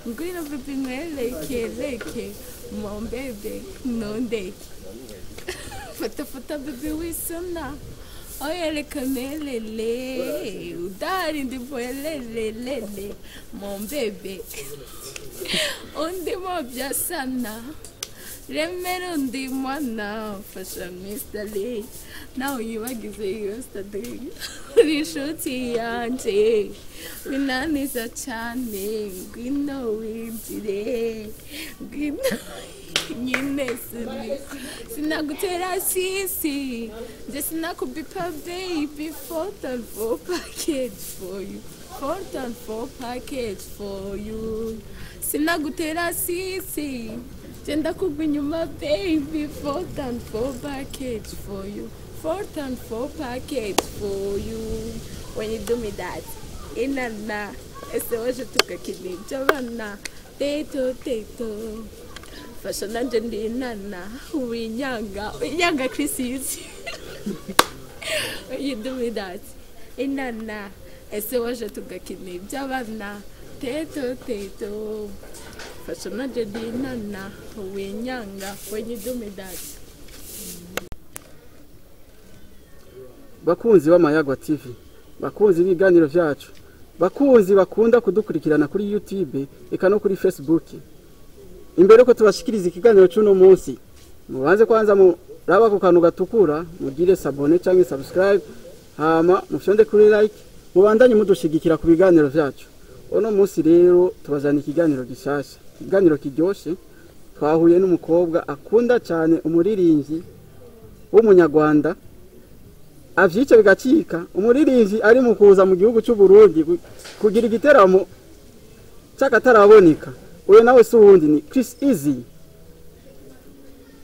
ngwino bebe nkwereke mon bebe ntondeke fata bebe wisona oya reka melele udari ndivoya lelelele mon bebe undimo bya sana remero ndi mwana fasha mistale nawe yibagize yesterday uri inshuti yanje binaniza cyane ngwino winjire ngwino nyine sinagutera sisi nje sinakubipa baby 4 package for you 4 package for you sinagutera sisi Jenda kubinyuma baby 4 package for you 4 package for you when you do me that inana ese waje tukakini jabana teto fashion ndi inana winyanga Chris Eazy when you do me that inana ese waje tukakini jabana teto fashion ndi inana winyanga when you do me that. Bakunzi b'Amayagwa TV, bakunzi b'ibiganiro vyacu, bakunzi bakunda kudukurikirana kuri YouTube eka no kuri Facebook. Imbere ko tubashikiriza ikiganiro cy'uno munsi, mubanze kwanza muraba ku kantu gatukura, mugire sabone cyangwa subscribe, hama mufyonde kuri like, mubandanye mudushigikira ku biganiro vyacu. Uno munsi rero tubazana ikiganiro gishasha, ikiganiro kiryoshe. Twahuye n'umukobwa akunda cyane umuririnzi w'umunyarwanda. Avyice bigacika umuririnzi ari mu kuza mu gihugu cy'u Burundi kugira igiteramo cyakataraboneka. Uyo nawe suhundi ni Chris Eazy.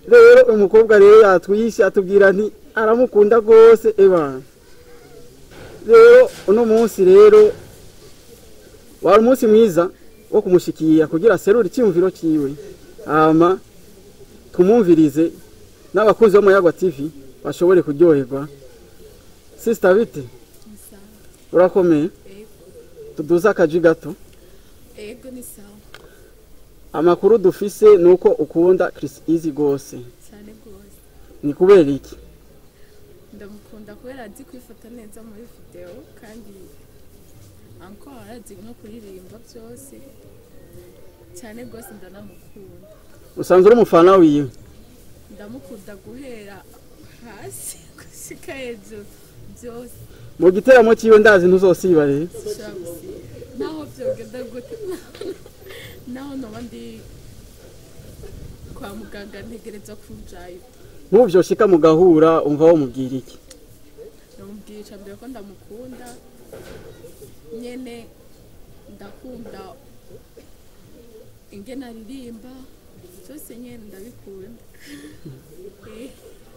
Rero umukobwa rero yatwishe atubwira nti aramukunda gose eba. Rero uno munsi rero wari umunsi mwiza wo kumushikiya kugira seruri cyumviro ciwe. Ama tumumvirize n'abakunzi b'Amayagwa TV bashobore kuryoherwa. Sister bite? Urakomeye? Tuduza akaji gato? Ego ni sawa. Amakuru dufise nuko ukunda Chris Eazy gose. Cyane gose. Ni kubera iki? Ndamukunda kubera azi kwifata neza muri video kandi encore azi no kuririmba byose. Cyane gose ndanamukunda. Usanzwe uri umufana wiwe? Ndamukunda guhera hasi gushika hejuru byose. Mu giteramo ciwe ndazi ntuzosiba rero. Naho byogenda gute naho nobandi kwa muganga ntegereza kujayo. Nk'ubyo shika mugahura umva wo mubwira iki? Ndamubwira mbere ko ndamukunda nyene ndakunda ingena ririmba cyose nyene ndabikunda.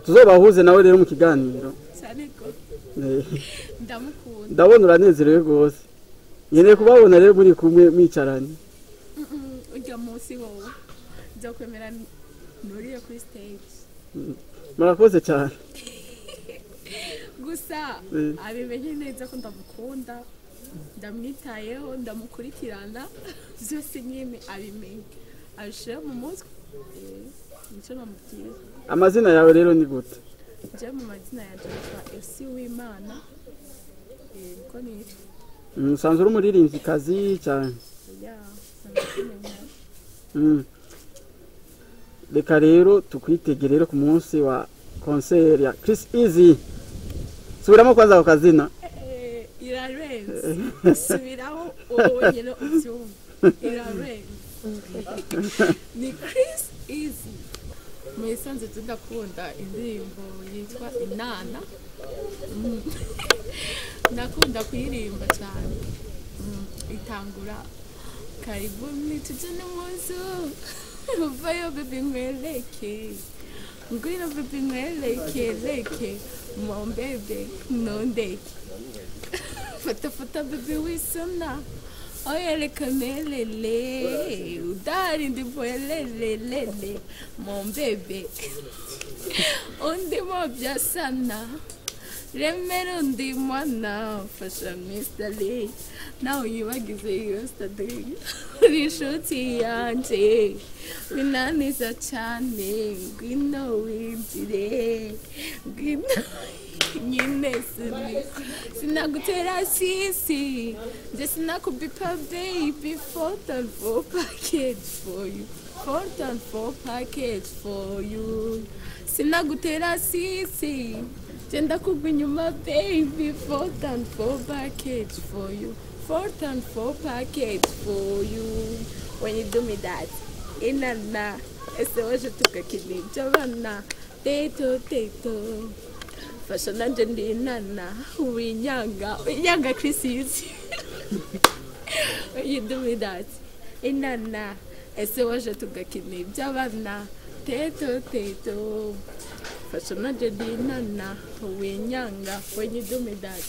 Tuzobahuze nawe rero mu kiganiro. Cyane ko ndamukunda. Ndabona uranezerewe gose. Nyene kubabona rero muri kumwe mwicaranye. Ujya munsi wowe nza kwemera nuriye kuri stage. Murakoze cyane. Gusa abimenye neza ko ndamukunda ndamwitayeho ndamukurikirana byose nyine abimenye ashira mu mutwe nicyo namubwira. Amazina yawe rero ni gute? Je mu mazina ya Joseph Eazy w'Imana ko ni Musanzwe uri umuririmvyi kazi cyane. ya samenya. Reka rero tukwitegere ku munsi wa concert ya Chris Eazy. Subiramo kwanza ku kazina. Irarenze. Subiraho nyine ubyumva. Irarenze. Ni Chris Eazy. Mwisanze tudakunda indirimbo yitwa Inana. Nakunda kuyirimba cyane. Itangura karibuni tujane muzo. Vayo bebe nkwereke. Ngwino bebe nkwereke mon bebe ntondeke. Fata bebe wisona oya reka melele udari ndivoya lelelele mon bebe undimo bya sana Remero ndi mwana fasha mystery. Now yibagize yesterday. Rishuti yanje. Winaniza cyane. Ngwino winjire. Ngwino nyine sinagutera sisi. Just nakubipa baby. 4 package for you. 4 package for you. Sinagutera sisi. Jenda kugunyuma baby. 4 package for you. 4 package for you. When you do me that, inana, ese waje tukakini jabana, teto. Fashion nandi inana, winyanga Chrissy. When you do me that, inana, ese waje tukakini jabana, teto. Fashion nandi inana, winyanga. When you do me that.